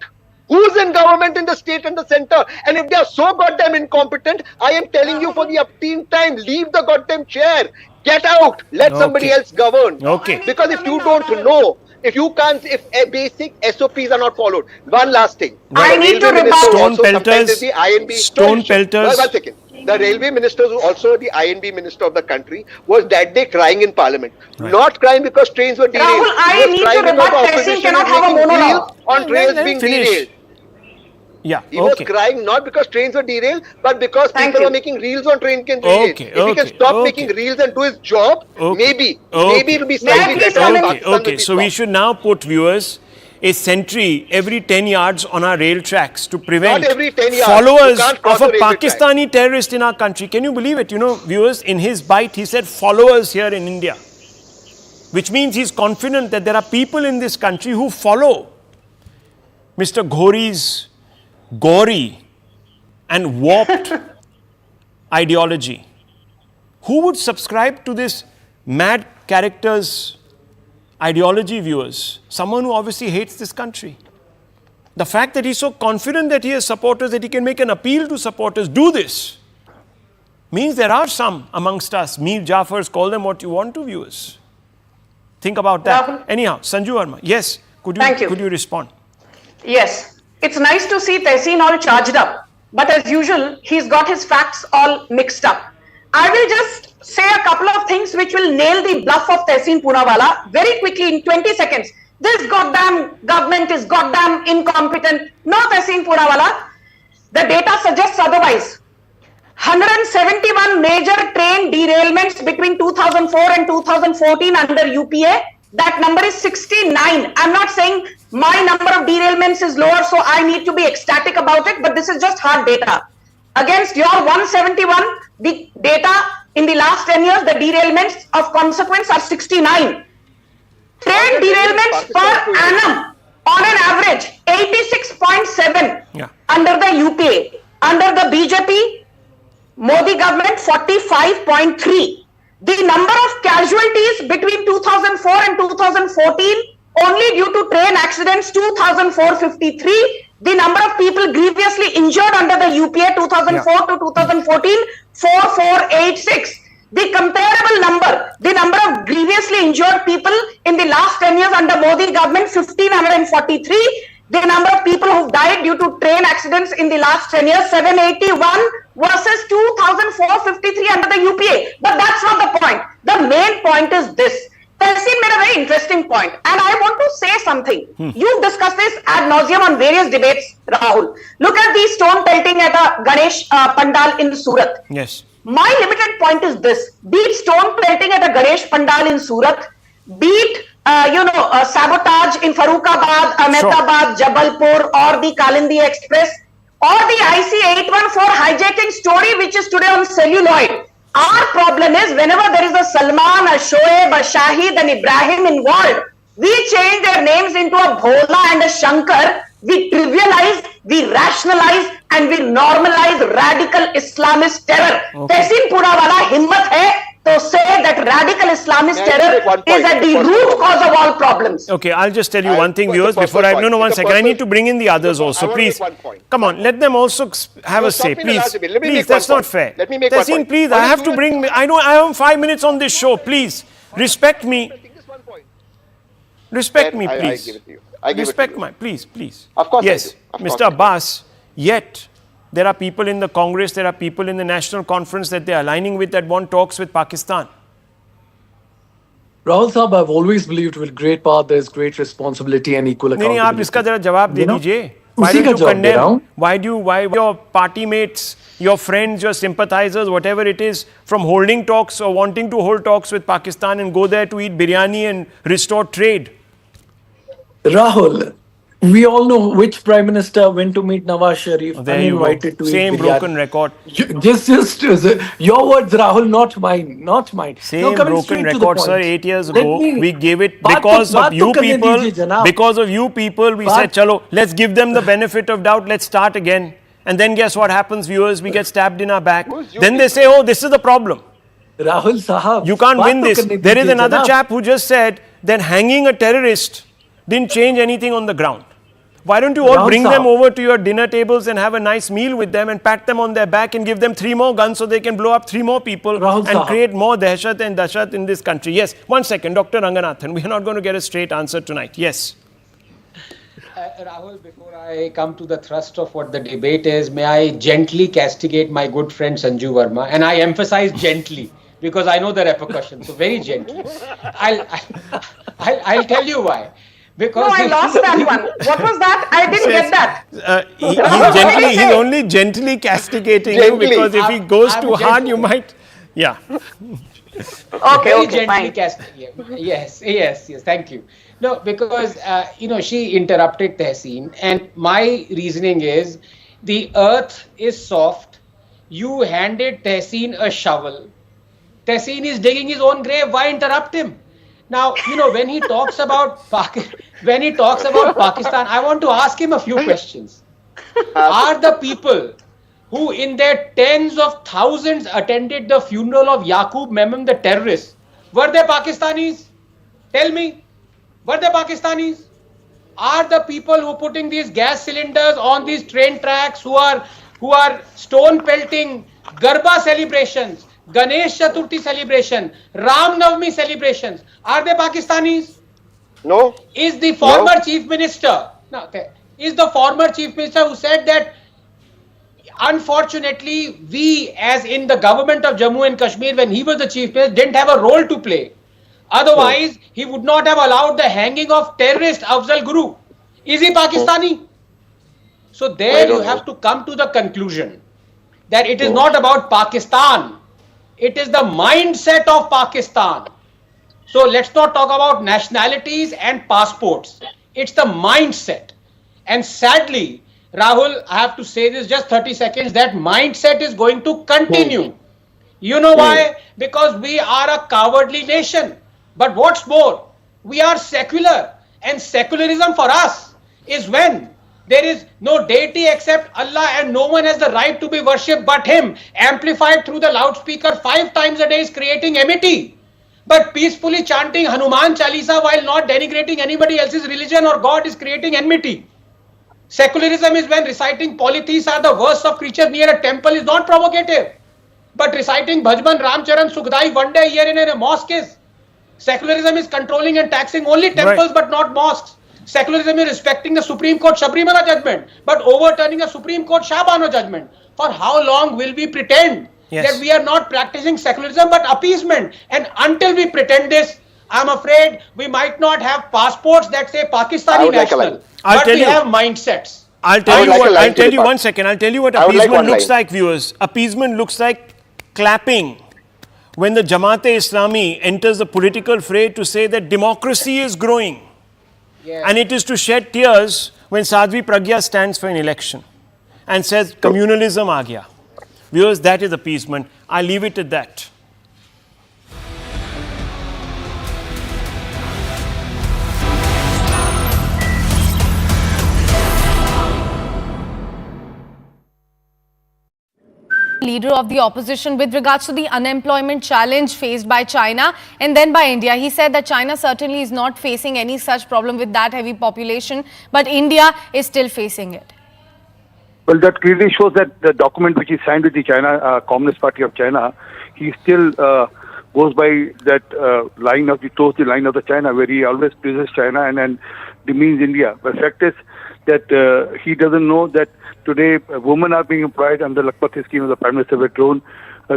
Who's in government in the state and the center? And if they are so goddamn incompetent, I am telling you for the upteenth time, leave the goddamn chair. Get out. Let somebody else govern. Okay. Because if you don't know, if you can't, if basic SOPs are not followed. One last thing. I need to rebut. Stone pelters. Stone pelters. One second. The railway minister, who also the INB minister of the country, was that day crying in parliament. Right. Not crying because trains were derailed. Rahul, I need to rebut. Tessin cannot have a monologue. On trains being finish. derailed. Yeah, He was crying not because trains were derailed, but because people were making reels on train can derail. If he can stop making reels and do his job, maybe it will be slightly better. Okay. So we should now put, viewers, a sentry every 10 yards on our rail tracks to prevent Not every 10 yards. followers You can't of cross a the railway Pakistani terrorist in our country. Can you believe it? You know, viewers, in his bite, he said followers here in India, which means he's confident that there are people in this country who follow Mr. Ghori's gory and warped ideology. Who would subscribe to this mad character's ideology, viewers? Someone who obviously hates this country. The fact that he's so confident that he has supporters, that he can make an appeal to supporters, do this, means there are some amongst us, Mir Jafars, call them what you want to, viewers. Think about that. Rahul. Anyhow, Sanju Verma, yes, could you respond? Yes. It's nice to see Tessin all charged up, but as usual, he's got his facts all mixed up. I will just say a couple of things which will nail the bluff of Tessin Poonawalla very quickly in 20 seconds. This goddamn government is goddamn incompetent. No, Tessin Poonawalla, the data suggests otherwise. 171 major train derailments between 2004 and 2014 under UPA. That number is 69. I'm not saying my number of derailments is lower, so I need to be ecstatic about it, but this is just hard data. Against your 171, the data in the last 10 years, the derailments of consequence are 69. Train derailments per annum, on an average, 86.7 under the UPA. Under the BJP, Modi government, 45.3. The number of casualties between 2004 and 2014, only due to train accidents, 2,453. The number of people grievously injured under the UPA 2004 to 2014, 4,486. The comparable number, the number of grievously injured people in the last 10 years under Modi government, 1,543. The number of people who died due to train accidents in the last 10 years, 781 versus 2,453 under the UPA. But that's not the point. The main point is this. Tessin made a very interesting point, and I want to say something. You've discussed this ad nauseum on various debates, Rahul. Look at the stone pelting at a Ganesh Pandal in Surat. Yes. My limited point is this. Be it stone pelting at a Ganesh Pandal in Surat, be it sabotage in Farrukhabad, Ahmedabad, Jabalpur, or the Kalindi Express, or the IC-814 hijacking story which is today on celluloid. Our problem is whenever there is a Salman, a Shoaib, a Shahid, an Ibrahim involved, we change their names into a Bhola and a Shankar. We trivialize, we rationalize, and we normalize radical Islamist terror. Tessin Poonawalla himmat hai to say that radical Islamist terror is at the root cause of all problems. Okay, I'll just tell you one thing, viewers, before I... No, one second. I need to bring in the others also, please. Come on, let them also have a say, please. Please, that's not fair. Let me make one point. Please, I have to bring... I know I have 5 minutes on this show, please. Respect me. Respect me, please. I give it to you. Respect my... Please. Of course yes, I do. Mr. Abbas, yet... There are people in the Congress, there are people in the National Conference that they are aligning with that want talks with Pakistan. Rahul Sahab, I've always believed with great power there is great responsibility and equal accountability. नहीं, आप इसका जरा जवाब दे दीजिए. Why don't you condemn? Why your party mates, your friends, your sympathizers, whatever it is, from holding talks or wanting to hold talks with Pakistan and go there to eat biryani and restore trade? Rahul, we all know which Prime Minister went to meet Nawaz Sharif uninvited to Same eat biryani. broken record. Just your words, Rahul, not mine. Same broken record, sir. 8 years ago, we gave it because of you people. Because of you people, we said, chalo, let's give them the benefit of doubt. Let's start again. And then guess what happens, viewers? We get stabbed in our back. Then they say, oh, this is the problem. Rahul Sahab, you can't win this. There is another chap who just said that hanging a terrorist didn't change anything on the ground. Why don't you all Rahul bring Sahab. them over to your dinner tables and have a nice meal with them and pat them on their back and give them 3 more guns so they can blow up 3 more people Rahul and Sahab. create more dahshat and dashat in this country? Yes, 1 second, Dr. Ranganathan. We are not going to get a straight answer tonight. Yes. Rahul, before I come to the thrust of what the debate is, may I gently castigate my good friend Sanju Verma? And I emphasize gently because I know the repercussions. So very gently. I'll tell you why. Because No, I lost that one. What was that? I didn't get that. He's only gently castigating you because if he goes I'm too hard, you gentle. might. Yeah. Okay, Very okay, fine. Yes, thank you. No, because, she interrupted Tehseen, and my reasoning is the earth is soft. You handed Tehseen a shovel. Tehseen is digging his own grave. Why interrupt him? Now, when he talks about Pakistan, I want to ask him a few questions. Are the people who in their tens of thousands attended the funeral of Yaqub Memon, the terrorist, were they Pakistanis? Tell me, were they Pakistanis? Are the people who putting these gas cylinders on these train tracks, who are stone pelting Garba celebrations, Ganesh Chaturthi celebration, Ram Navami celebrations, are they Pakistanis? No. Is the former chief minister, who said that unfortunately we, as in the government of Jammu and Kashmir when he was the chief minister, didn't have a role to play. Otherwise, he would not have allowed the hanging of terrorist Afzal Guru. Is he Pakistani? So there you have to come to the conclusion that it is not about Pakistan. It is the mindset of Pakistan. So let's not talk about nationalities and passports. It's the mindset. And sadly, Rahul, I have to say this just 30 seconds, that mindset is going to continue. You know why? Because we are a cowardly nation. But what's more, we are secular. And secularism for us is when there is no deity except Allah and no one has the right to be worshipped but Him. Amplified through the loudspeaker 5 times a day is creating enmity. But peacefully chanting Hanuman Chalisa while not denigrating anybody else's religion or God is creating enmity. Secularism is when reciting polytheists are the worst of creatures near a temple is not provocative. But reciting Bhajman Ramcharan Sukhdai one day a year in a mosque is. Secularism is controlling and taxing only temples but not mosques. Secularism is respecting the Supreme Court Sabrimala judgment but overturning a Supreme Court Shahbano judgment. For how long will we pretend that we are not practicing secularism but appeasement? And until we pretend this, I'm afraid we might not have passports that say Pakistani national, but we have mindsets. I'll tell you 1 second. I'll tell you what appeasement looks like, viewers. Appeasement looks like clapping when the Jamaat-e-Islami enters the political fray to say that democracy is growing. And it is to shed tears when Sadhvi Pragya stands for an election and says communalism aa gaya. Viewers, that is appeasement. I leave it at that. Leader of the opposition with regards to the unemployment challenge faced by China and then by India. He said that China certainly is not facing any such problem with that heavy population, but India is still facing it. Well, that clearly shows that the document which he signed with the China Communist Party of China, he still goes by that line of the China, where he always praises China and demeans India. But the fact is that he doesn't know that today women are being employed under the Lakpati scheme of the Prime Minister with drone.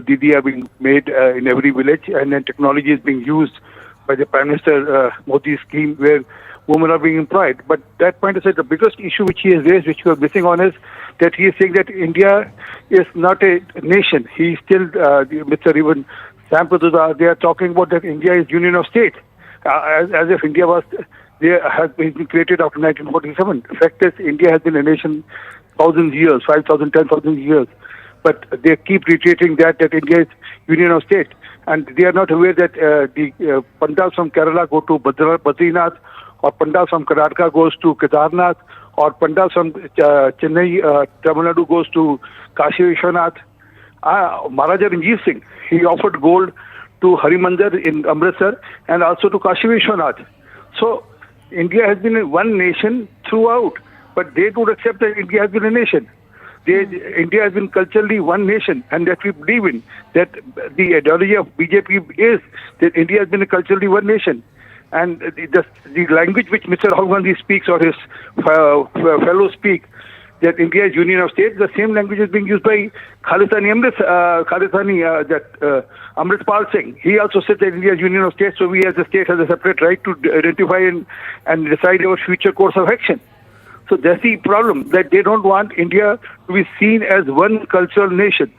Didi are being made in every village, and then technology is being used by the Prime Minister Modi's scheme where women are being employed. But that point aside, the biggest issue which he has raised, which we are missing on, is that he is saying that India is not a nation. He still, Mr. Even Sam Praduda, they are talking about that India is Union of States, as if India has been created after 1947. The fact is, India has been a nation thousands of years, 5,000, 10,000 years. But they keep reiterating that India is Union of States. And they are not aware that the Pandals from Kerala go to Badrinath, or Pandals from Karnataka goes to Kedarnath, or Pandals from Chennai, Tamil Nadu goes to Kashi Vishwanath. Maharaja Ranjit Singh, he offered gold to Harimandir in Amritsar and also to Kashi Vishwanath. So India has been one nation throughout. but they don't accept that India has been a nation. India has been culturally one nation, and that we believe in. That the ideology of BJP is that India has been a culturally one nation. And the language which Mr. Rahul Gandhi speaks or his fellows speak, that India is union of states, the same language is being used by Amritpal Singh. He also said that India is union of states, so we as a state has a separate right to identify and decide our future course of action. So that's the problem, that they don't want India to be seen as one cultural nation.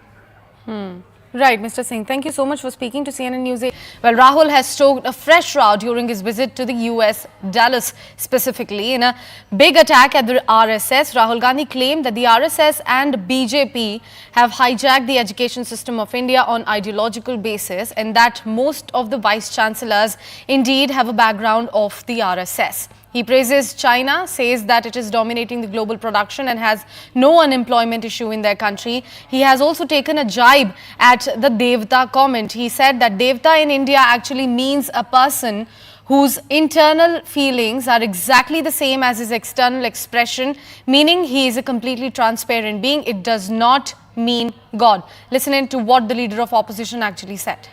Right, Mr. Singh. Thank you so much for speaking to CNN News 8. Well, Rahul has stoked a fresh row during his visit to the US, Dallas specifically. In a big attack at the RSS, Rahul Gandhi claimed that the RSS and BJP have hijacked the education system of India on ideological basis, and that most of the vice chancellors indeed have a background of the RSS. He praises China, says that it is dominating the global production and has no unemployment issue in their country. He has also taken a jibe at the Devta comment. He said that Devta in India actually means a person whose internal feelings are exactly the same as his external expression, meaning he is a completely transparent being. It does not mean God. Listen in to what the leader of opposition actually said.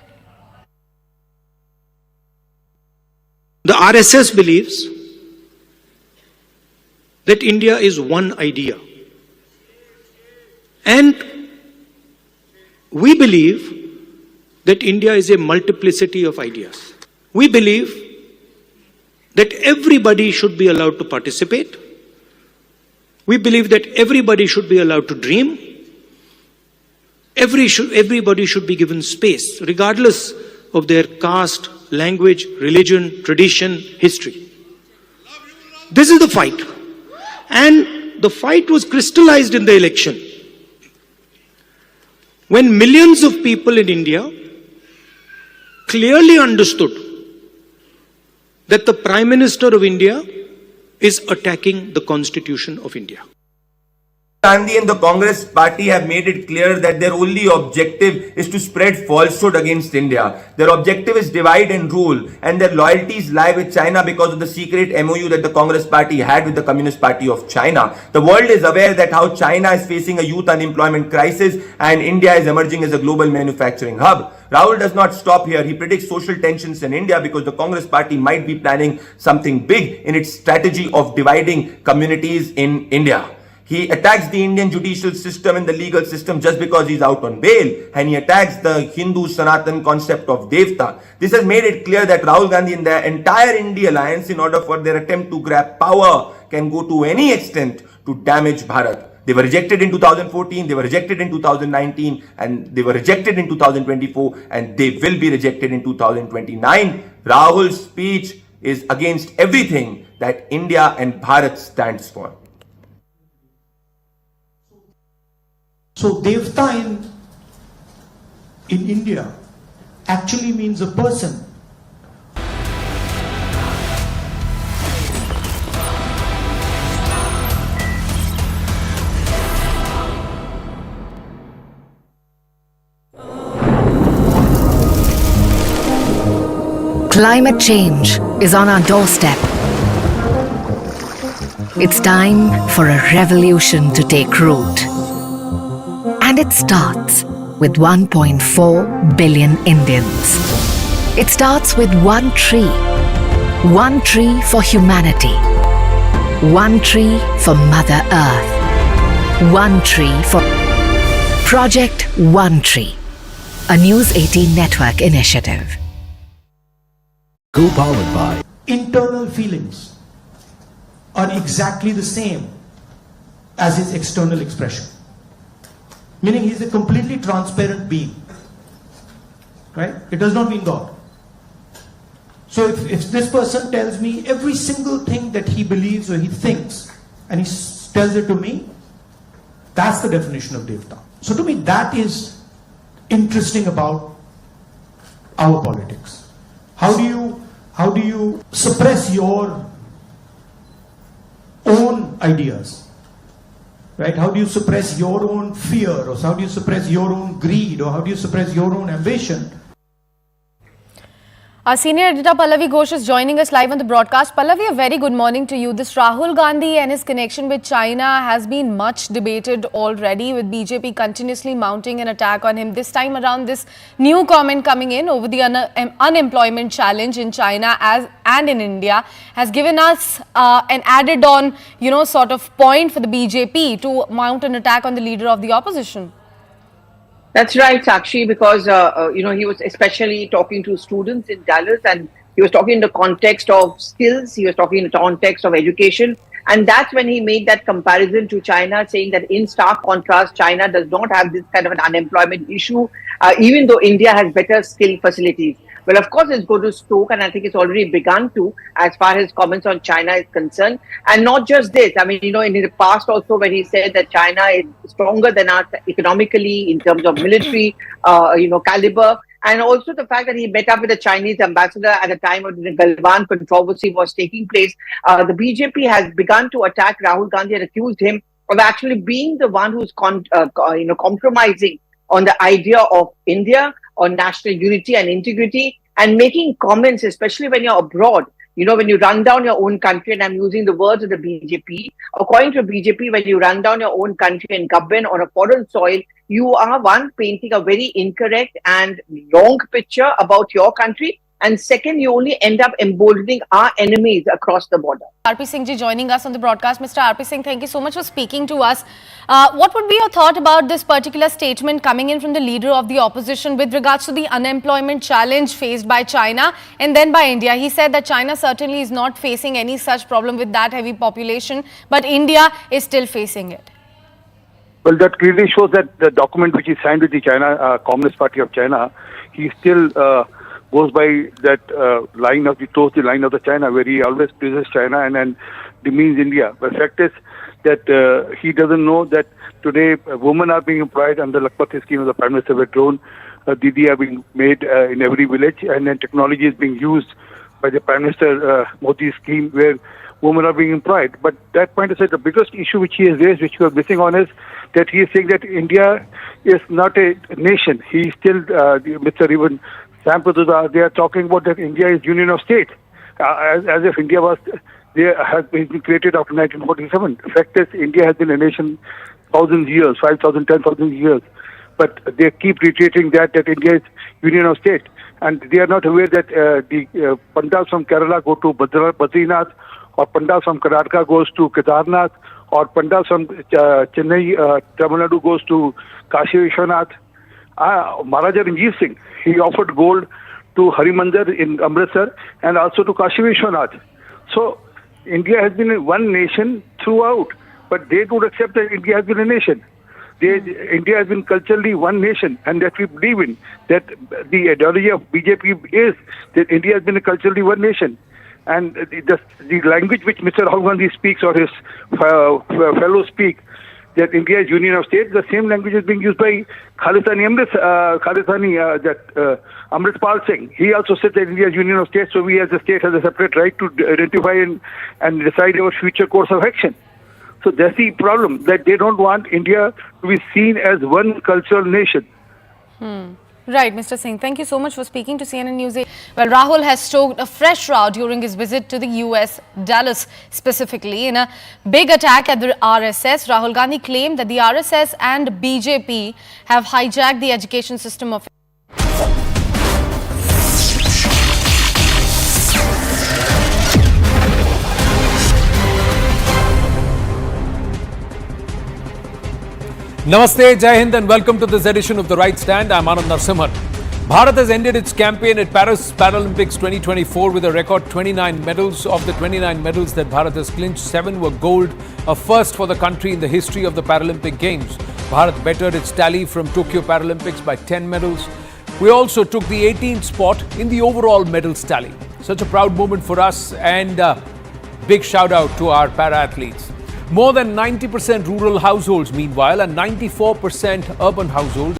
The RSS believes that India is one idea. And we believe that India is a multiplicity of ideas. We believe that everybody should be allowed to participate. We believe that everybody should be allowed to dream. Everybody should be given space, regardless of their caste, language, religion, tradition, history. This is the fight. And the fight was crystallized in the election, when millions of people in India clearly understood that the Prime Minister of India is attacking the Constitution of India. Gandhi and the Congress party have made it clear that their only objective is to spread falsehood against India. Their objective is divide and rule, and their loyalties lie with China because of the secret MOU that the Congress party had with the Communist Party of China. The world is aware that how China is facing a youth unemployment crisis and India is emerging as a global manufacturing hub. Rahul does not stop here. He predicts social tensions in India because the Congress party might be planning something big in its strategy of dividing communities in India. He attacks the Indian judicial system and the legal system just because he's out on bail, and he attacks the Hindu Sanatan concept of Devta. This has made it clear that Rahul Gandhi and the entire India alliance, in order for their attempt to grab power, can go to any extent to damage Bharat. They were rejected in 2014, they were rejected in 2019, and they were rejected in 2024, and they will be rejected in 2029. Rahul's speech is against everything that India and Bharat stands for. So Devta in India actually means a person. Climate change is on our doorstep. It's time for a revolution to take root. And it starts with 1.4 billion Indians. It starts with one tree for humanity, one tree for Mother Earth, one tree for Project One Tree, a News 18 network initiative. Co-powered by internal feelings are exactly the same as his external expression. Meaning he is a completely transparent being. Right? It does not mean God. So if this person tells me every single thing that he believes or he thinks, and he tells it to me, that's the definition of Devta. So to me that is interesting about our politics. How do you suppress your own ideas? Right? How do you suppress your own fear, or how do you suppress your own greed, or how do you suppress your own ambition? Our senior editor Pallavi Ghosh is joining us live on the broadcast. Pallavi, a very good morning to you. This Rahul Gandhi and his connection with China has been much debated already, with BJP continuously mounting an attack on him. This time around, this new comment coming in over the unemployment challenge in China and in India has given us an added on, sort of point for the BJP to mount an attack on the leader of the opposition. That's right, Sakshi, because, he was especially talking to students in Dallas, and he was talking in the context of skills, he was talking in the context of education. And that's when he made that comparison to China, saying that in stark contrast, China does not have this kind of an unemployment issue, even though India has better skill facilities. Well, of course, it's going to stoke, and I think it's already begun to, as far as comments on China is concerned. And not just this, I mean, in the past also, when he said that China is stronger than us economically in terms of military, caliber, and also the fact that he met up with the Chinese ambassador at the time of the Galwan controversy was taking place. The BJP has begun to attack Rahul Gandhi and accused him of actually being the one who's compromising on the idea of India, on national unity and integrity, and making comments, especially when you're abroad. When you run down your own country, and I'm using the words of the BJP, according to BJP, when you run down your own country and govern on a foreign soil, you are, one, painting a very incorrect and wrong picture about your country. And second, you only end up emboldening our enemies across the border. RP Singh ji joining us on the broadcast. Mr. RP Singh, thank you so much for speaking to us. What would be your thought about this particular statement coming in from the leader of the opposition with regards to the unemployment challenge faced by China and then by India? He said that China certainly is not facing any such problem with that heavy population, but India is still facing it. Well, that clearly shows that the document which he signed with the Communist Party of China, he still goes by that line of the China, where he always praises China and demeans India. But the fact is that he doesn't know that today women are being employed under the Lakpati scheme of the Prime Minister, where drone Didi are being made in every village, and then technology is being used by the Prime Minister Modi scheme, where women are being employed. But that point aside, the biggest issue which he has raised, which we are missing on, is that he is saying that India is not a nation. He still, Mr. Even Sam Praduda, they are talking about that India is Union of States, as if India has been created after 1947. The fact is, India has been a nation 1,000 years, 5,000, 10,000 years. But they keep reiterating that India is Union of States. And they are not aware that the Pandals from Kerala go to Badrinath, or Pandals from Karnataka goes to Kedarnath, or Pandals from Chennai, Tamil Nadu goes to Kashi Vishwanath. Maharaja Ranjit Singh, he offered gold to Harimandir in Amritsar and also to Kashi Vishwanath. So India has been one nation throughout, but they don't accept that India has been a nation. India has been culturally one nation, and that we believe in. That the ideology of BJP is that India has been a culturally one nation. And the language which Mr. Rahul Gandhi speaks, or his fellows speak, that India is Union of States, the same language is being used by Amritpal Singh. He also said that India is Union of States, so we as a state has a separate right to identify and decide our future course of action. So that's the problem, that they don't want India to be seen as one cultural nation. Right, Mr. Singh. Thank you so much for speaking to CNN News 8. Well, Rahul has stoked a fresh row during his visit to the US, Dallas specifically. In a big attack at the RSS, Rahul Gandhi claimed that the RSS and BJP have hijacked the education system of Namaste, Jai Hind, and welcome to this edition of The Right Stand. I'm Anand Narsimhan. Bharat has ended its campaign at Paris Paralympics 2024 with a record 29 medals. Of the 29 medals that Bharat has clinched, 7 were gold, a first for the country in the history of the Paralympic Games. Bharat bettered its tally from Tokyo Paralympics by 10 medals. We also took the 18th spot in the overall medals tally. Such a proud moment for us, and big shout out to our para-athletes. More than 90% rural households, meanwhile, and 94% urban households